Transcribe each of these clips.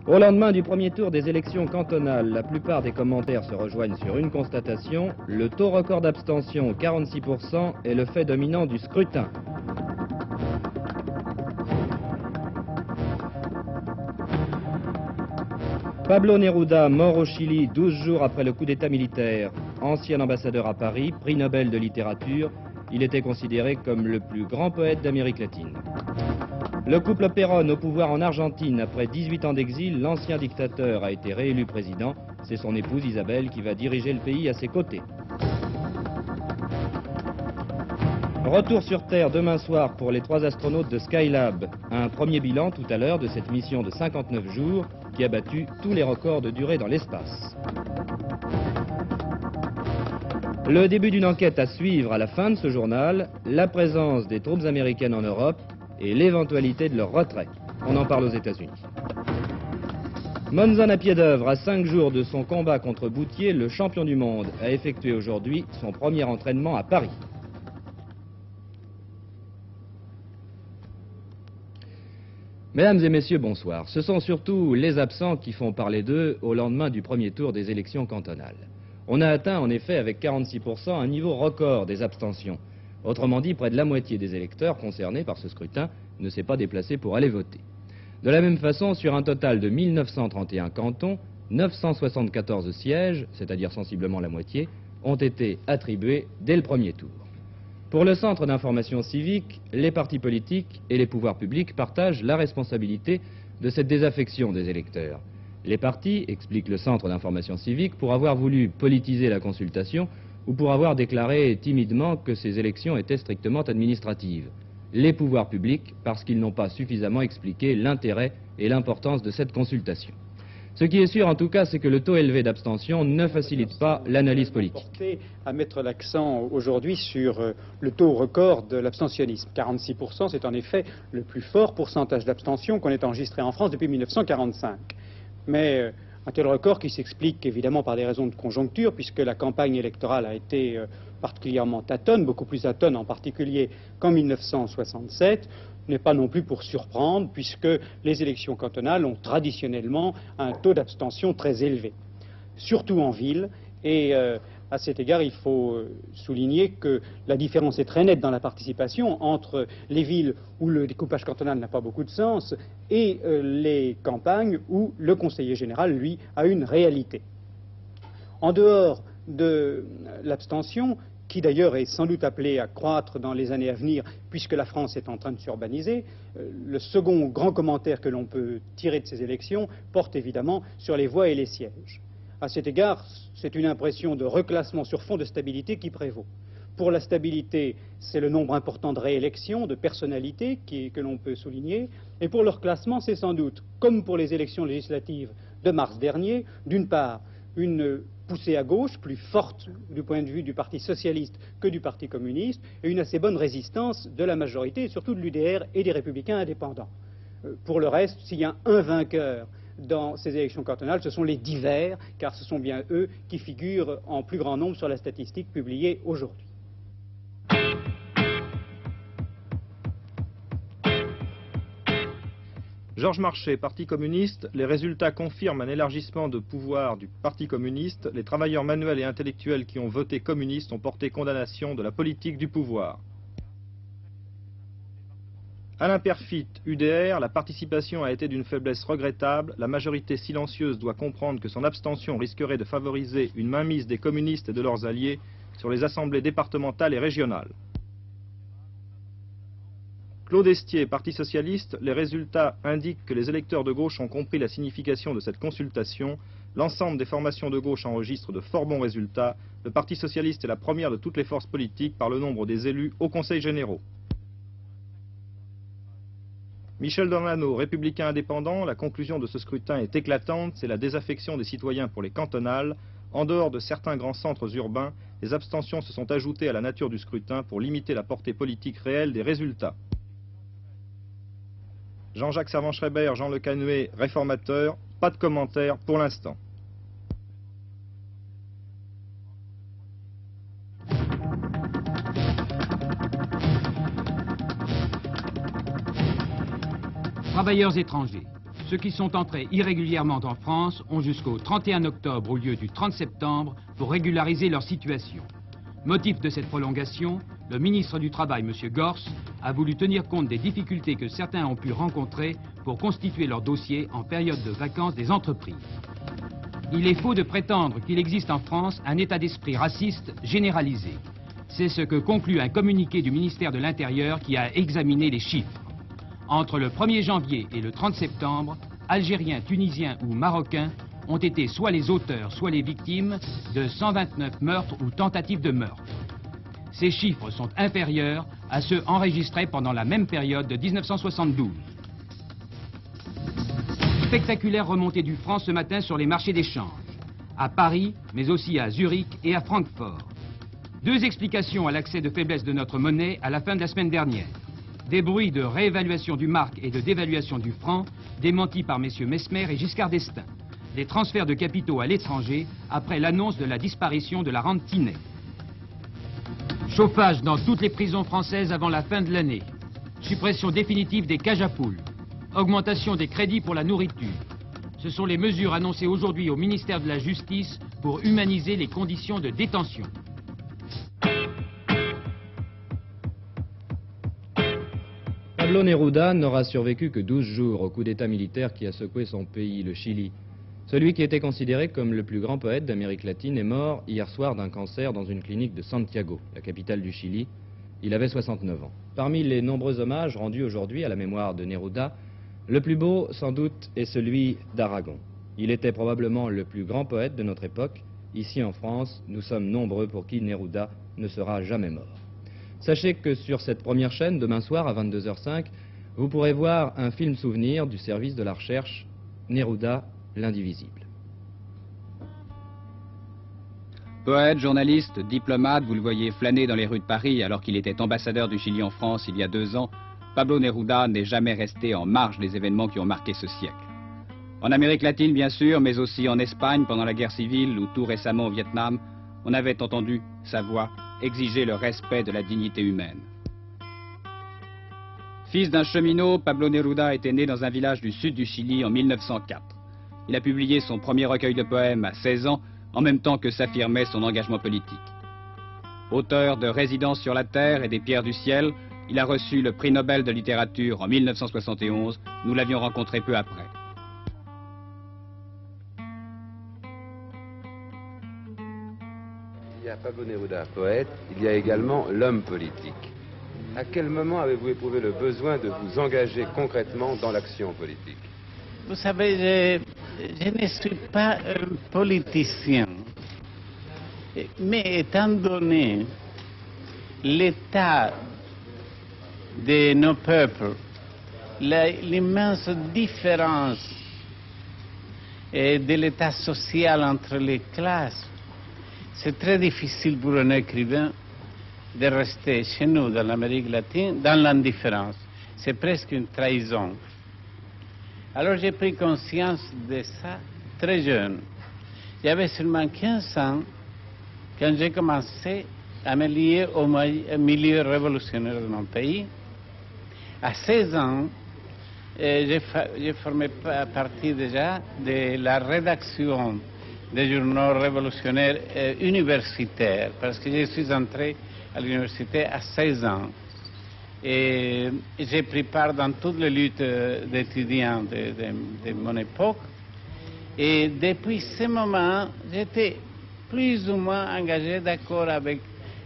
Au lendemain du premier tour des élections cantonales, la plupart des commentaires se rejoignent sur une constatation. Le taux record d'abstention, 46%, est le fait dominant du scrutin. Pablo Neruda, mort au Chili 12 jours après le coup d'État militaire, ancien ambassadeur à Paris, prix Nobel de littérature, il était considéré comme le plus grand poète d'Amérique latine. Le couple Perón au pouvoir en Argentine, après 18 ans d'exil, l'ancien dictateur a été réélu président. C'est son épouse Isabelle qui va diriger le pays à ses côtés. Retour sur Terre demain soir pour les 3 astronautes de Skylab. Un premier bilan tout à l'heure de cette mission de 59 jours qui a battu tous les records de durée dans l'espace. Le début d'une enquête à suivre à la fin de ce journal, la présence des troupes américaines en Europe et l'éventualité de leur retrait. On en parle aux États-Unis. Monzon à pied d'œuvre, à 5 jours de son combat contre Boutier, le champion du monde a effectué aujourd'hui son premier entraînement à Paris. Mesdames et messieurs, bonsoir. Ce sont surtout les absents qui font parler d'eux au lendemain du premier tour des élections cantonales. On a atteint en effet avec 46% un niveau record des abstentions. Autrement dit, près de la moitié des électeurs concernés par ce scrutin ne s'est pas déplacé pour aller voter. De la même façon, sur un total de 1931 cantons, 974 sièges, c'est-à-dire sensiblement la moitié, ont été attribués dès le premier tour. Pour le Centre d'information civique, les partis politiques et les pouvoirs publics partagent la responsabilité de cette désaffection des électeurs. Les partis, explique le Centre d'information civique, pour avoir voulu politiser la consultation ou pour avoir déclaré timidement que ces élections étaient strictement administratives. Les pouvoirs publics parce qu'ils n'ont pas suffisamment expliqué l'intérêt et l'importance de cette consultation. Ce qui est sûr en tout cas, c'est que le taux élevé d'abstention ne facilite pas l'analyse politique. À mettre l'accent aujourd'hui sur le taux record de l'abstentionnisme. 46%, c'est en effet le plus fort pourcentage d'abstention qu'on ait enregistré en France depuis 1945. Mais un tel record qui s'explique évidemment par des raisons de conjoncture, puisque la campagne électorale a été particulièrement tâtonne, beaucoup plus tâtonne en particulier qu'en 1967, n'est pas non plus pour surprendre, puisque les élections cantonales ont traditionnellement un taux d'abstention très élevé, surtout en ville. Et à cet égard, il faut souligner que la différence est très nette dans la participation entre les villes où le découpage cantonal n'a pas beaucoup de sens et les campagnes où le conseiller général, lui, a une réalité. En dehors de l'abstention, qui d'ailleurs est sans doute appelé à croître dans les années à venir, puisque la France est en train de s'urbaniser. Le second grand commentaire que l'on peut tirer de ces élections porte évidemment sur les voix et les sièges. À cet égard, c'est une impression de reclassement sur fond de stabilité qui prévaut. Pour la stabilité, c'est le nombre important de réélections, de personnalités que l'on peut souligner. Et pour le reclassement, c'est sans doute, comme pour les élections législatives de mars dernier, d'une part, une poussée à gauche, plus forte du point de vue du Parti socialiste que du Parti communiste, et une assez bonne résistance de la majorité, et surtout de l'UDR et des Républicains indépendants. Pour le reste, s'il y a un vainqueur dans ces élections cantonales, ce sont les divers, car ce sont bien eux qui figurent en plus grand nombre sur la statistique publiée aujourd'hui. Georges Marchais, Parti communiste, les résultats confirment un élargissement de pouvoir du Parti communiste. Les travailleurs manuels et intellectuels qui ont voté communiste ont porté condamnation de la politique du pouvoir. Alain Perfit, UDR, la participation a été d'une faiblesse regrettable. La majorité silencieuse doit comprendre que son abstention risquerait de favoriser une mainmise des communistes et de leurs alliés sur les assemblées départementales et régionales. Claude Estier, Parti socialiste, les résultats indiquent que les électeurs de gauche ont compris la signification de cette consultation. L'ensemble des formations de gauche enregistrent de fort bons résultats. Le Parti socialiste est la première de toutes les forces politiques par le nombre des élus au Conseil généraux. Michel Dornano, républicain indépendant, la conclusion de ce scrutin est éclatante, c'est la désaffection des citoyens pour les cantonales. En dehors de certains grands centres urbains, les abstentions se sont ajoutées à la nature du scrutin pour limiter la portée politique réelle des résultats. Jean-Jacques Servan-Schreiber, Jean Le Canuet, réformateur, pas de commentaires pour l'instant. Travailleurs étrangers. ceux qui sont entrés irrégulièrement en France ont jusqu'au 31 octobre au lieu du 30 septembre pour régulariser leur situation. Motif de cette prolongation, le ministre du Travail, M. Gors, a voulu tenir compte des difficultés que certains ont pu rencontrer pour constituer leur dossier en période de vacances des entreprises. Il est faux de prétendre qu'il existe en France un état d'esprit raciste généralisé. C'est ce que conclut un communiqué du ministère de l'Intérieur qui a examiné les chiffres. Entre le 1er janvier et le 30 septembre, Algériens, Tunisiens ou Marocains ont été soit les auteurs, soit les victimes de 129 meurtres ou tentatives de meurtre. Ces chiffres sont inférieurs à ceux enregistrés pendant la même période de 1972. Spectaculaire remontée du franc ce matin sur les marchés d'échange, à Paris, mais aussi à Zurich et à Francfort. Deux explications à l'accès de faiblesse de notre monnaie à la fin de la semaine dernière. Des bruits de réévaluation du mark et de dévaluation du franc, démentis par messieurs Mesmer et Giscard d'Estaing. Des transferts de capitaux à l'étranger après l'annonce de la disparition de la rente Tinet. Chauffage dans toutes les prisons françaises avant la fin de l'année. Suppression définitive des cages à poules. Augmentation des crédits pour la nourriture. Ce sont les mesures annoncées aujourd'hui au ministère de la Justice pour humaniser les conditions de détention. Pablo Neruda n'aura survécu que 12 jours au coup d'État militaire qui a secoué son pays, le Chili. Celui qui était considéré comme le plus grand poète d'Amérique latine est mort hier soir d'un cancer dans une clinique de Santiago, la capitale du Chili. Il avait 69 ans. Parmi les nombreux hommages rendus aujourd'hui à la mémoire de Neruda, le plus beau, sans doute, est celui d'Aragon. Il était probablement le plus grand poète de notre époque. Ici en France, nous sommes nombreux pour qui Neruda ne sera jamais mort. Sachez que sur cette première chaîne, demain soir à 22h05, vous pourrez voir un film souvenir du service de la recherche Neruda, l'indivisible. Poète, journaliste, diplomate, vous le voyez flâner dans les rues de Paris alors qu'il était ambassadeur du Chili en France il y a 2 ans, Pablo Neruda n'est jamais resté en marge des événements qui ont marqué ce siècle. En Amérique latine, bien sûr, mais aussi en Espagne pendant la guerre civile ou tout récemment au Vietnam, on avait entendu sa voix exiger le respect de la dignité humaine. Fils d'un cheminot, Pablo Neruda était né dans un village du sud du Chili en 1904. Il a publié son premier recueil de poèmes à 16 ans, en même temps que s'affirmait son engagement politique. Auteur de Résidence sur la Terre et des Pierres du Ciel, il a reçu le prix Nobel de littérature en 1971. Nous l'avions rencontré peu après. Il y a Pablo Neruda, poète, il y a également l'homme politique. À quel moment avez-vous éprouvé le besoin de vous engager concrètement dans l'action politique? Vous savez, je ne suis pas un politicien, mais étant donné l'état de nos peuples, l'immense différence de l'état social entre les classes, c'est très difficile pour un écrivain de rester chez nous, dans l'Amérique latine, dans l'indifférence. C'est presque une trahison. Alors j'ai pris conscience de ça très jeune. J'avais seulement 15 ans quand j'ai commencé à me lier au milieu révolutionnaire de mon pays. À 16 ans, j'ai formé partie déjà de la rédaction des journaux révolutionnaires universitaires, parce que je suis entré à l'université à 16 ans. Et j'ai pris part dans toutes les luttes d'étudiants de mon époque. Et depuis ce moment, j'étais plus ou moins engagé, d'accord avec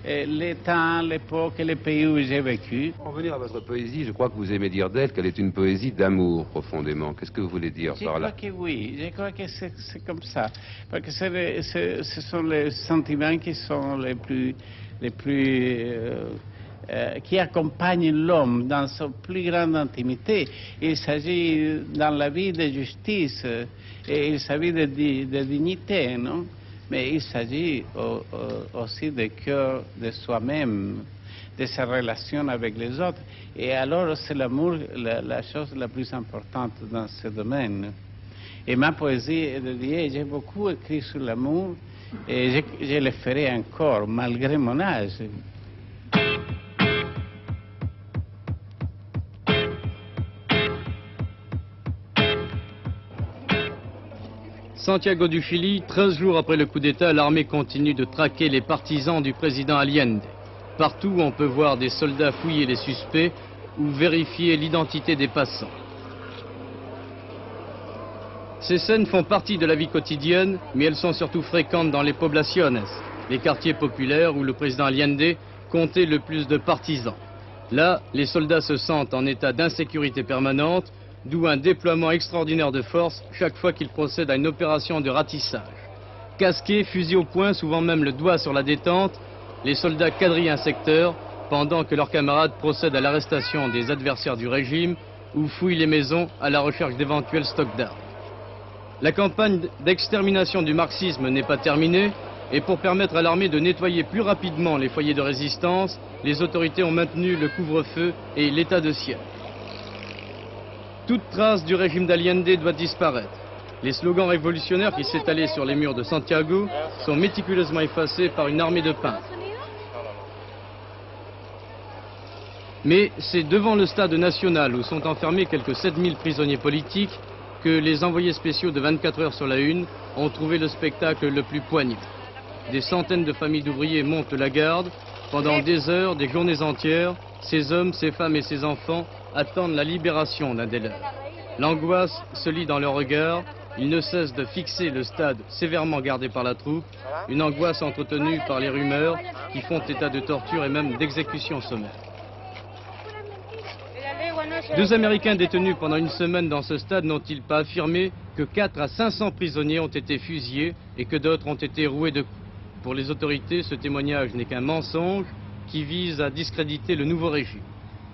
les temps, l'époque et les pays où j'ai vécu. Pour revenir à votre poésie, je crois que vous aimez dire d'elle qu'elle est une poésie d'amour profondément. Qu'est-ce que vous voulez dire par là? Je crois que oui, je crois que c'est comme ça. Parce que ce sont les sentiments qui sont les plus qui accompagne l'homme dans sa plus grande intimité. Il s'agit dans la vie de justice et il s'agit de dignité, non? Mais il s'agit aussi du cœur de soi-même, de sa relation avec les autres. Et alors c'est l'amour la chose la plus importante dans ce domaine. Et ma poésie est dédiée, j'ai beaucoup écrit sur l'amour et je le ferai encore malgré mon âge. Santiago du Chili, 13 jours après le coup d'État, l'armée continue de traquer les partisans du président Allende. Partout, on peut voir des soldats fouiller les suspects ou vérifier l'identité des passants. Ces scènes font partie de la vie quotidienne, mais elles sont surtout fréquentes dans les poblaciones, les quartiers populaires où le président Allende comptait le plus de partisans. Là, les soldats se sentent en état d'insécurité permanente, d'où un déploiement extraordinaire de force chaque fois qu'ils procèdent à une opération de ratissage. Casqués, fusils au poing, souvent même le doigt sur la détente, les soldats quadrillent un secteur pendant que leurs camarades procèdent à l'arrestation des adversaires du régime ou fouillent les maisons à la recherche d'éventuels stocks d'armes. La campagne d'extermination du marxisme n'est pas terminée et pour permettre à l'armée de nettoyer plus rapidement les foyers de résistance, les autorités ont maintenu le couvre-feu et l'état de siège. Toute trace du régime d'Allende doit disparaître. Les slogans révolutionnaires qui s'étalaient sur les murs de Santiago sont méticuleusement effacés par une armée de peintres. Mais c'est devant le stade national où sont enfermés quelques 7000 prisonniers politiques que les envoyés spéciaux de 24 heures sur la une ont trouvé le spectacle le plus poignant. Des centaines de familles d'ouvriers montent la garde. Pendant des heures, des journées entières, ces hommes, ces femmes et ces enfants attendent la libération d'un des leurs. L'angoisse se lit dans leur regard. Ils ne cessent de fixer le stade sévèrement gardé par la troupe, une angoisse entretenue par les rumeurs qui font état de torture et même d'exécution sommaire. 2 Américains détenus pendant une semaine dans ce stade n'ont-ils pas affirmé que 400 à 500 prisonniers ont été fusillés et que d'autres ont été roués de coups? Pour les autorités, ce témoignage n'est qu'un mensonge qui vise à discréditer le nouveau régime.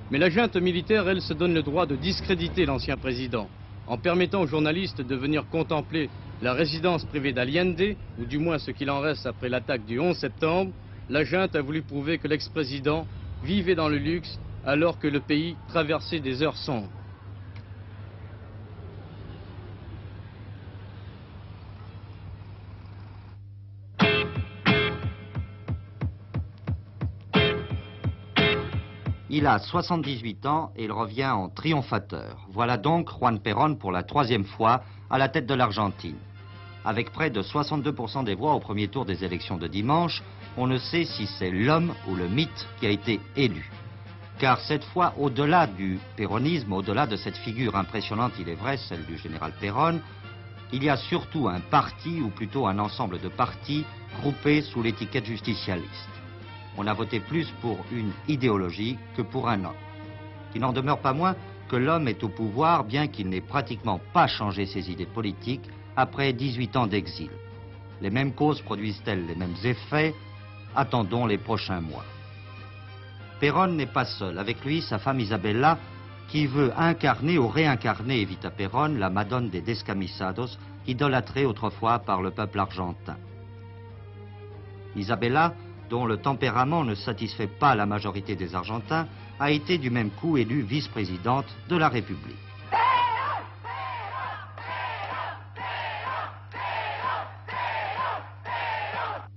Mais la junte militaire, elle, se donne le droit de discréditer l'ancien président, en permettant aux journalistes de venir contempler la résidence privée d'Allende, ou du moins ce qu'il en reste après l'attaque du 11 septembre. La junte a voulu prouver que l'ex-président vivait dans le luxe alors que le pays traversait des heures sombres. Il a 78 ans et il revient en triomphateur. Voilà donc Juan Perón pour la 3e fois à la tête de l'Argentine. Avec près de 62% des voix au premier tour des élections de dimanche, on ne sait si c'est l'homme ou le mythe qui a été élu. Car cette fois, au-delà du péronisme, au-delà de cette figure impressionnante, il est vrai, celle du général Perón, il y a surtout un parti, ou plutôt un ensemble de partis, groupés sous l'étiquette justicialiste. On a voté plus pour une idéologie que pour un homme. Il n'en demeure pas moins que l'homme est au pouvoir, bien qu'il n'ait pratiquement pas changé ses idées politiques après 18 ans d'exil. Les mêmes causes produisent-elles les mêmes effets? Attendons les prochains mois. Perón n'est pas seul. Avec lui, sa femme Isabella, qui veut incarner ou réincarner Evita Perón, la Madone des Descamisados, idolâtrée autrefois par le peuple argentin. Isabella, dont le tempérament ne satisfait pas la majorité des Argentins, a été du même coup élue vice-présidente de la République.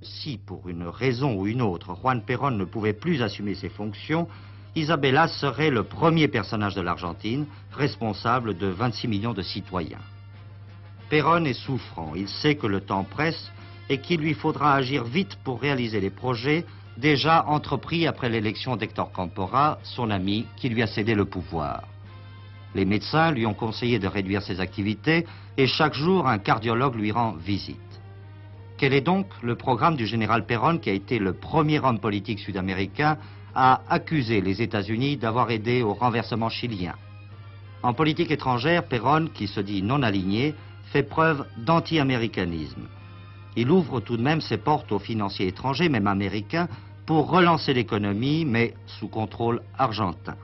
Si, pour une raison ou une autre, Juan Perón ne pouvait plus assumer ses fonctions, Isabella serait le premier personnage de l'Argentine, responsable de 26 millions de citoyens. Perón est souffrant, il sait que le temps presse et qu'il lui faudra agir vite pour réaliser les projets déjà entrepris après l'élection d'Héctor Cámpora, son ami qui lui a cédé le pouvoir. Les médecins lui ont conseillé de réduire ses activités et chaque jour un cardiologue lui rend visite. Quel est donc le programme du général Perón, qui a été le premier homme politique sud-américain à accuser les États-Unis d'avoir aidé au renversement chilien? En politique étrangère, Perón, qui se dit non aligné, fait preuve d'anti-américanisme. Il ouvre tout de même ses portes aux financiers étrangers, même américains, pour relancer l'économie, mais sous contrôle argentin.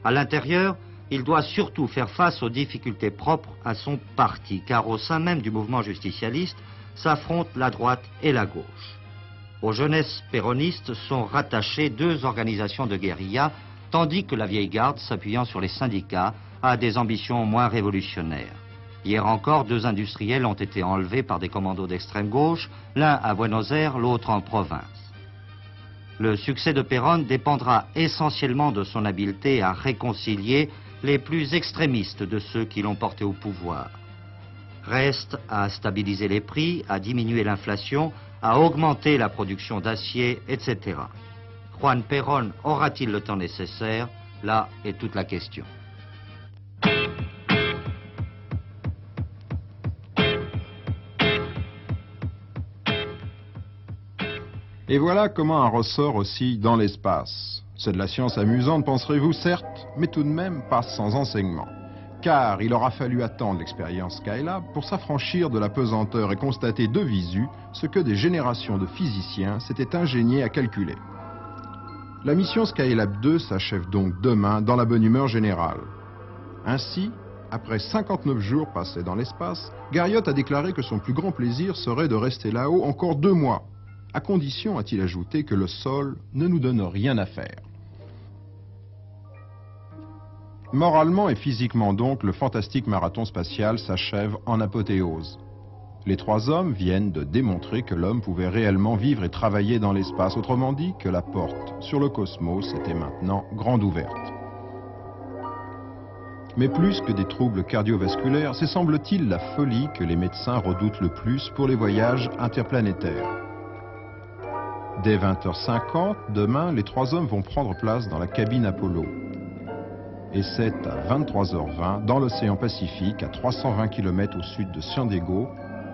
À l'intérieur, il doit surtout faire face aux difficultés propres à son parti, car au sein même du mouvement justicialiste, s'affrontent la droite et la gauche. Aux jeunesses péronistes sont rattachées 2 organisations de guérilla, tandis que la vieille garde, s'appuyant sur les syndicats, a des ambitions moins révolutionnaires. Hier encore, 2 industriels ont été enlevés par des commandos d'extrême gauche, l'un à Buenos Aires, l'autre en province. Le succès de Perón dépendra essentiellement de son habileté à réconcilier les plus extrémistes de ceux qui l'ont porté au pouvoir. reste à stabiliser les prix, à diminuer l'inflation, à augmenter la production d'acier, etc. Juan Perón aura-t-il le temps nécessaire? Là est toute la question. Et voilà comment un ressort oscille dans l'espace. C'est de la science amusante, penserez-vous, certes, mais tout de même pas sans enseignement. Car il aura fallu attendre l'expérience Skylab pour s'affranchir de la pesanteur et constater de visu ce que des générations de physiciens s'étaient ingéniés à calculer. La mission Skylab 2 s'achève donc demain dans la bonne humeur générale. Ainsi, après 59 jours passés dans l'espace, Garriott a déclaré que son plus grand plaisir serait de rester là-haut encore 2 mois. À condition, a-t-il ajouté, que le sol ne nous donne rien à faire. Moralement et physiquement donc, le fantastique marathon spatial s'achève en apothéose. Les 3 hommes viennent de démontrer que l'homme pouvait réellement vivre et travailler dans l'espace, autrement dit que la porte sur le cosmos était maintenant grande ouverte. Mais plus que des troubles cardiovasculaires, c'est semble-t-il la folie que les médecins redoutent le plus pour les voyages interplanétaires. Dès 20h50, demain, les 3 hommes vont prendre place dans la cabine Apollo. Et c'est à 23h20, dans l'océan Pacifique, à 320 km au sud de San Diego,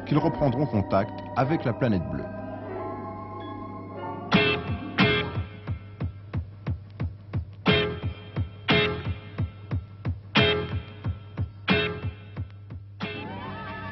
qu'ils reprendront contact avec la planète bleue.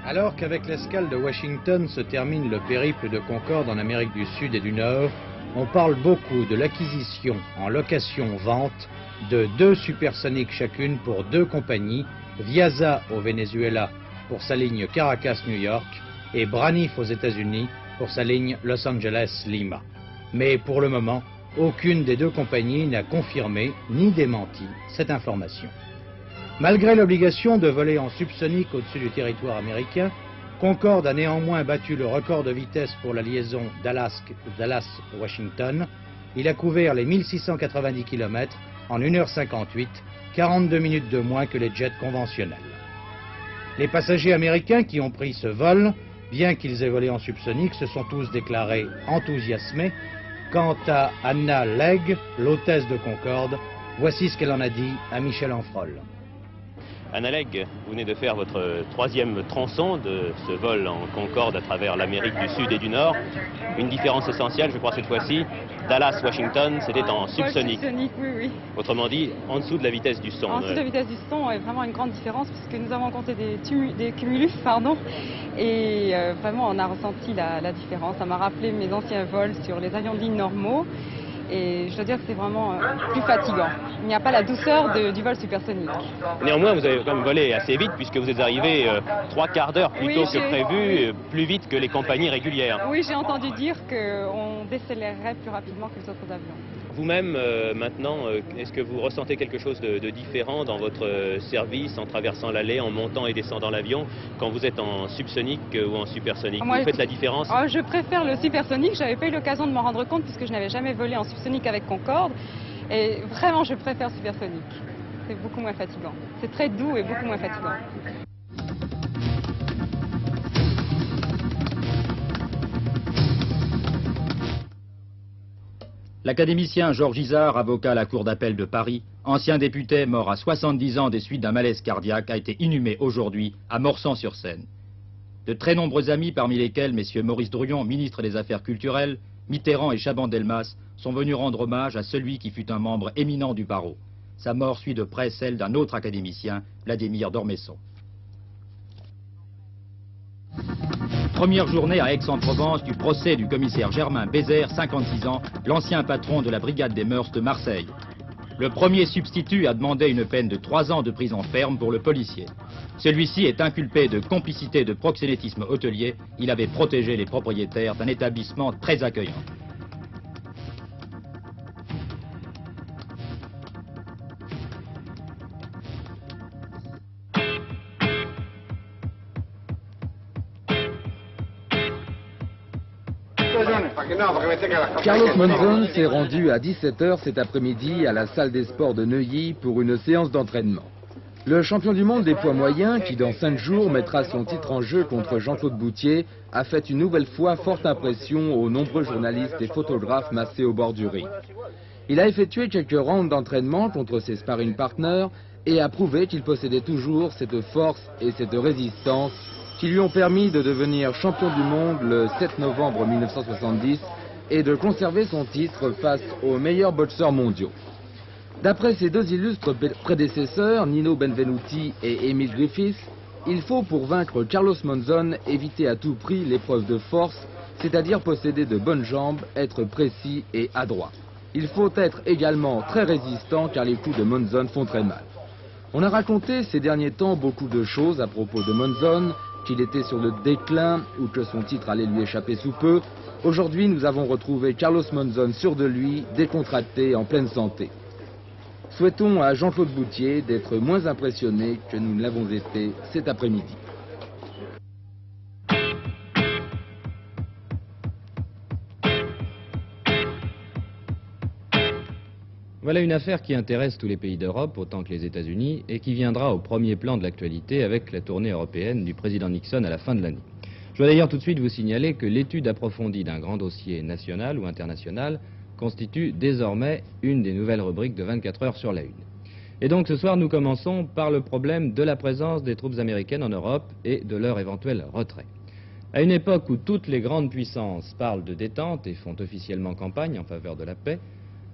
Alors qu'avec l'escale de Washington se termine le périple de Concorde en Amérique du Sud et du Nord, on parle beaucoup de l'acquisition en location-vente de 2 supersoniques chacune pour 2 compagnies, Viasa au Venezuela pour sa ligne Caracas-New York et Braniff aux États-Unis pour sa ligne Los Angeles-Lima. Mais pour le moment, aucune des 2 compagnies n'a confirmé ni démenti cette information. Malgré l'obligation de voler en subsonique au-dessus du territoire américain, Concorde a néanmoins battu le record de vitesse pour la liaison Dallas-Washington. Il a couvert les 1690 km en 1h58, 42 minutes de moins que les jets conventionnels. Les passagers américains qui ont pris ce vol, bien qu'ils aient volé en subsonique, se sont tous déclarés enthousiasmés. Quant à Anna Legg, l'hôtesse de Concorde, voici ce qu'elle en a dit à Michel Enfrol. Anna Legg, vous venez de faire votre 3e tronçon de ce vol en Concorde à travers l'Amérique du Sud et du Nord. Une différence essentielle, je crois, cette fois-ci. Dallas-Washington, c'était en subsonique. Subsonique, oui, oui. Autrement dit, en dessous de la vitesse du son. En dessous de la vitesse du son est vraiment une grande différence puisque nous avons compté des cumulus, et vraiment on a ressenti la différence. Ça m'a rappelé mes anciens vols sur les avions de ligne normaux. Et je dois dire que c'est vraiment plus fatigant. Il n'y a pas la douceur du vol supersonique. Néanmoins, vous avez quand même volé assez vite puisque vous êtes arrivé 3 quarts d'heure plus tôt que prévu, plus vite que les compagnies régulières. Oui, j'ai entendu dire qu'on décélérerait plus rapidement que les autres avions. Vous-même, maintenant, est-ce que vous ressentez quelque chose de différent dans votre service en traversant l'allée, en montant et descendant l'avion, quand vous êtes en subsonique ou en supersonique? Vous faites la différence? Je préfère le supersonique. Je n'avais pas eu l'occasion de m'en rendre compte puisque je n'avais jamais volé en subsonique avec Concorde. Et vraiment, je préfère supersonique. C'est beaucoup moins fatigant. C'est très doux et beaucoup moins fatigant. L'académicien Georges Isard, avocat à la Cour d'appel de Paris, ancien député mort à 70 ans des suites d'un malaise cardiaque, a été inhumé aujourd'hui à Morsan-sur-Seine. De très nombreux amis, parmi lesquels messieurs Maurice Drouillon, ministre des Affaires culturelles, Mitterrand et Chaban-Delmas, sont venus rendre hommage à celui qui fut un membre éminent du barreau. Sa mort suit de près celle d'un autre académicien, Vladimir d'Ormesson. Première journée à Aix-en-Provence du procès du commissaire Germain Bézère, 56 ans, l'ancien patron de la brigade des mœurs de Marseille. Le premier substitut a demandé une peine de 3 ans de prison ferme pour le policier. Celui-ci est inculpé de complicité de proxénétisme hôtelier. Il avait protégé les propriétaires d'un établissement très accueillant. Carlos Monzon s'est rendu à 17h cet après-midi à la salle des sports de Neuilly pour une séance d'entraînement. Le champion du monde des poids moyens, qui dans 5 jours mettra son titre en jeu contre Jean-Claude Boutier, a fait une nouvelle fois forte impression aux nombreux journalistes et photographes massés au bord du ring. Il a effectué quelques rounds d'entraînement contre ses sparring partners et a prouvé qu'il possédait toujours cette force et cette résistance qui lui ont permis de devenir champion du monde le 7 novembre 1970 et de conserver son titre face aux meilleurs boxeurs mondiaux. D'après ses 2 illustres prédécesseurs, Nino Benvenuti et Emil Griffiths, il faut pour vaincre Carlos Monzon éviter à tout prix l'épreuve de force, c'est-à-dire posséder de bonnes jambes, être précis et adroit. Il faut être également très résistant car les coups de Monzon font très mal. On a raconté ces derniers temps beaucoup de choses à propos de Monzon, qu'il était sur le déclin ou que son titre allait lui échapper sous peu. Aujourd'hui, nous avons retrouvé Carlos Monzon sûr de lui, décontracté, en pleine santé. Souhaitons à Jean-Claude Boutier d'être moins impressionné que nous ne l'avons été cet après-midi. Voilà une affaire qui intéresse tous les pays d'Europe autant que les États-Unis et qui viendra au premier plan de l'actualité avec la tournée européenne du président Nixon à la fin de l'année. Je dois d'ailleurs tout de suite vous signaler que l'étude approfondie d'un grand dossier national ou international constitue désormais une des nouvelles rubriques de 24 heures sur la Une. Et donc ce soir, nous commençons par le problème de la présence des troupes américaines en Europe et de leur éventuel retrait. À une époque où toutes les grandes puissances parlent de détente et font officiellement campagne en faveur de la paix,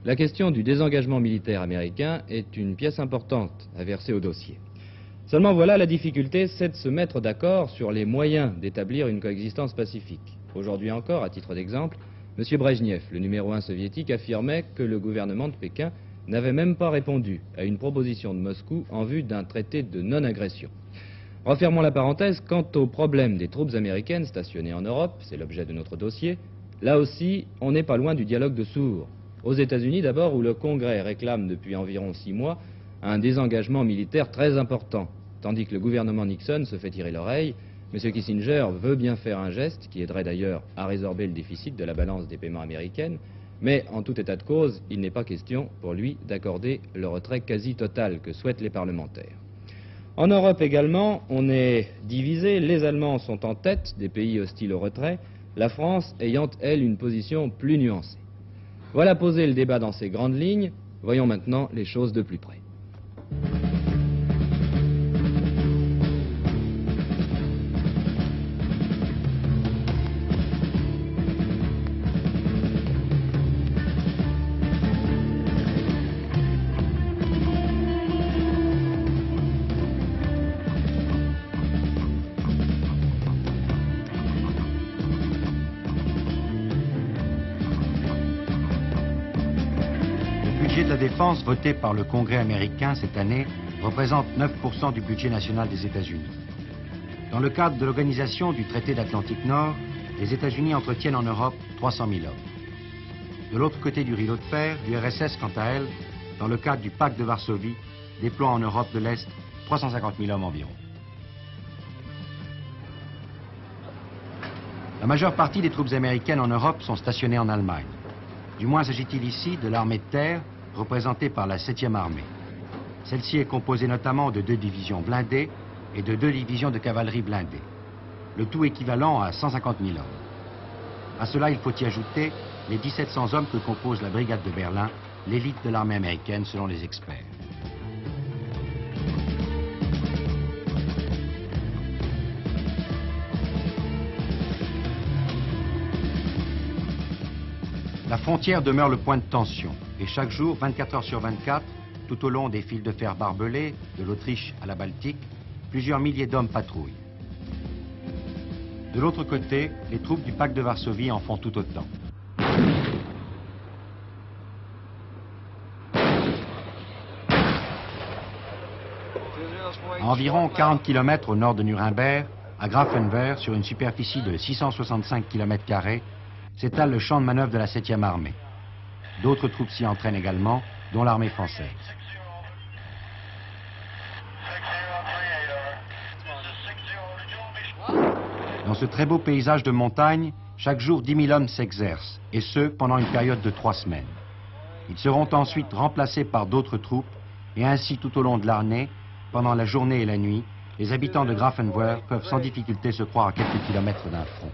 la question du désengagement militaire américain est une pièce importante à verser au dossier. Seulement voilà, la difficulté, c'est de se mettre d'accord sur les moyens d'établir une coexistence pacifique. Aujourd'hui encore, à titre d'exemple, M. Brejnev, le numéro 1 soviétique, affirmait que le gouvernement de Pékin n'avait même pas répondu à une proposition de Moscou en vue d'un traité de non-agression. Refermons la parenthèse, quant au problème des troupes américaines stationnées en Europe, c'est l'objet de notre dossier, là aussi, on n'est pas loin du dialogue de sourds. Aux États-Unis d'abord, où le Congrès réclame depuis environ 6 mois un désengagement militaire très important, tandis que le gouvernement Nixon se fait tirer l'oreille. M. Kissinger veut bien faire un geste qui aiderait d'ailleurs à résorber le déficit de la balance des paiements américaine, mais en tout état de cause, il n'est pas question pour lui d'accorder le retrait quasi total que souhaitent les parlementaires. En Europe également, on est divisé. Les Allemands sont en tête des pays hostiles au retrait, la France ayant, elle, une position plus nuancée. Voilà posé le débat dans ses grandes lignes. Voyons maintenant les choses de plus près. Le budget de la défense voté par le Congrès américain cette année représente 9% du budget national des États-Unis. Dans le cadre de l'organisation du traité d'Atlantique Nord, les États-Unis entretiennent en Europe 300 000 hommes. De l'autre côté du rideau de fer, l'URSS, quant à elle, dans le cadre du pacte de Varsovie, déploie en Europe de l'Est 350 000 hommes environ. La majeure partie des troupes américaines en Europe sont stationnées en Allemagne. Du moins s'agit-il ici de l'armée de terre, représentée par la 7e armée. Celle-ci est composée notamment de 2 divisions blindées et de 2 divisions de cavalerie blindée. Le tout équivalent à 150 000 hommes. À cela, il faut y ajouter les 1700 hommes que compose la brigade de Berlin, l'élite de l'armée américaine selon les experts. La frontière demeure le point de tension et chaque jour, 24 heures sur 24, tout au long des fils de fer barbelés, de l'Autriche à la Baltique, plusieurs milliers d'hommes patrouillent. De l'autre côté, les troupes du pacte de Varsovie en font tout autant. À environ 40 km au nord de Nuremberg, à Grafenwehr, sur une superficie de 665 km², s'étale le champ de manœuvre de la 7e armée. D'autres troupes s'y entraînent également, dont l'armée française. Dans ce très beau paysage de montagne, chaque jour 10 000 hommes s'exercent, et ce, pendant une période de 3 semaines. Ils seront ensuite remplacés par d'autres troupes, et ainsi tout au long de l'année, pendant la journée et la nuit, les habitants de Grafenwöhr peuvent sans difficulté se croire à quelques kilomètres d'un front.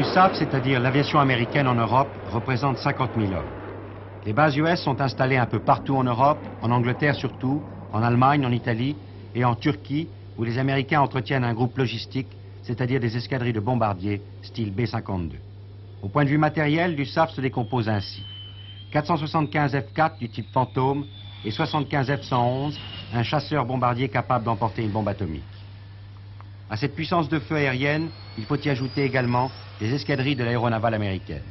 L'USAF, c'est-à-dire l'aviation américaine en Europe, représente 50 000 hommes. Les bases US sont installées un peu partout en Europe, en Angleterre surtout, en Allemagne, en Italie et en Turquie, où les Américains entretiennent un groupe logistique, c'est-à-dire des escadrilles de bombardiers style B-52. Au point de vue matériel, l'USAF se décompose ainsi. 475 F-4 du type Phantom et 75 F-111, un chasseur bombardier capable d'emporter une bombe atomique. À cette puissance de feu aérienne, il faut y ajouter également les escadrilles de l'aéronavale américaine.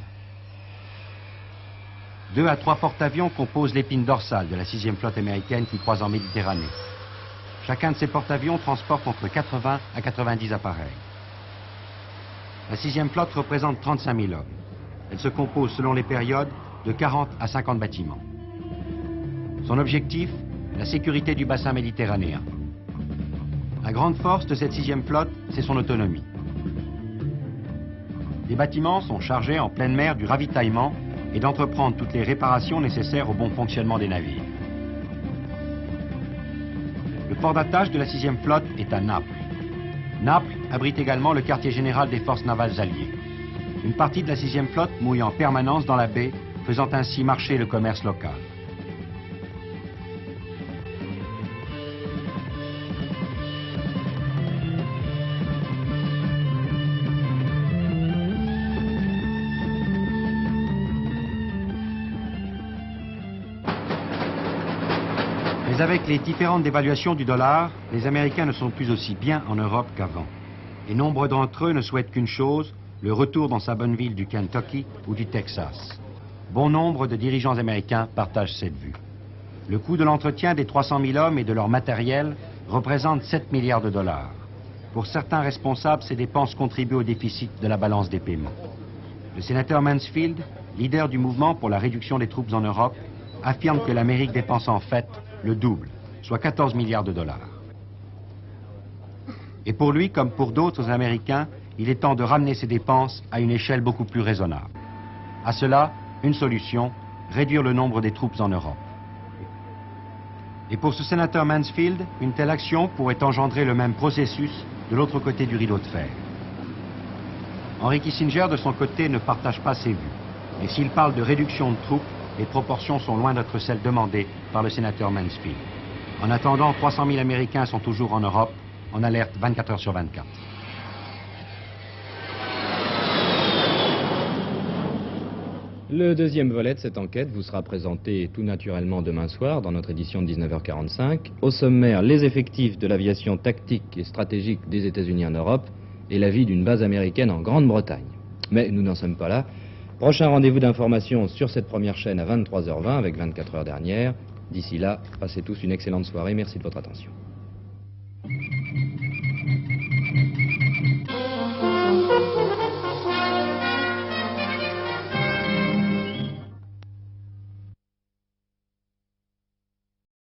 2 à 3 porte-avions composent l'épine dorsale de la 6e flotte américaine qui croise en Méditerranée. Chacun de ces porte-avions transporte entre 80 à 90 appareils. La 6e flotte représente 35 000 hommes. Elle se compose selon les périodes de 40 à 50 bâtiments. Son objectif, la sécurité du bassin méditerranéen. La grande force de cette 6e flotte, c'est son autonomie. Les bâtiments sont chargés en pleine mer du ravitaillement et d'entreprendre toutes les réparations nécessaires au bon fonctionnement des navires. Le port d'attache de la 6e flotte est à Naples. Naples abrite également le quartier général des forces navales alliées. Une partie de la 6e flotte mouille en permanence dans la baie, faisant ainsi marcher le commerce local. Mais avec les différentes dévaluations du dollar, les Américains ne sont plus aussi bien en Europe qu'avant. Et nombre d'entre eux ne souhaitent qu'une chose, le retour dans sa bonne ville du Kentucky ou du Texas. Bon nombre de dirigeants américains partagent cette vue. Le coût de l'entretien des 300 000 hommes et de leur matériel représente 7 milliards de dollars. Pour certains responsables, ces dépenses contribuent au déficit de la balance des paiements. Le sénateur Mansfield, leader du mouvement pour la réduction des troupes en Europe, affirme que l'Amérique dépense en fait le double, soit 14 milliards de dollars. Et pour lui, comme pour d'autres Américains, il est temps de ramener ces dépenses à une échelle beaucoup plus raisonnable. À cela, une solution, réduire le nombre des troupes en Europe. Et pour ce sénateur Mansfield, une telle action pourrait engendrer le même processus de l'autre côté du rideau de fer. Henry Kissinger, de son côté, ne partage pas ces vues. Et s'il parle de réduction de troupes, les proportions sont loin d'être celles demandées par le sénateur Mansfield. En attendant, 300 000 Américains sont toujours en Europe, en alerte 24 heures sur 24. Le deuxième volet de cette enquête vous sera présenté tout naturellement demain soir dans notre édition de 19h45. Au sommaire, les effectifs de l'aviation tactique et stratégique des États-Unis en Europe et la vie d'une base américaine en Grande-Bretagne. Mais nous n'en sommes pas là. Prochain rendez-vous d'information sur cette première chaîne à 23h20 avec 24 heures dernières. D'ici là, passez tous une excellente soirée. Merci de votre attention.